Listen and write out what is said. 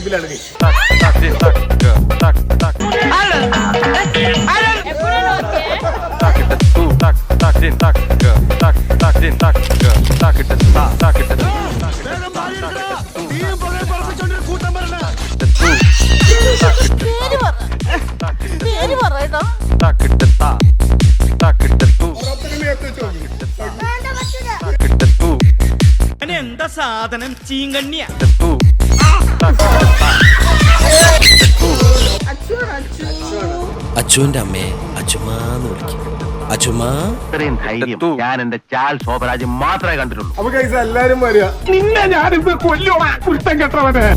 വൈബിലാണ്. എന്താ സാധനം ചീങ്കണ്ണിയ അച്ചുവിന്റെ അമ്മയെ അച്ചുമാന്ന് വിളിക്കും. അച്ചുമാ. ഇത്രയും ധൈര്യം ഞാൻ എന്റെ ചാൽ ശോഭരാജ് മാത്രമേ കണ്ടിട്ടുള്ളൂ. അപ്പൊ എല്ലാരും വരിക. നിന്നെ ഞാനിത് കൊല്ലുവാ കുരുത്തം കെട്ടവനെ.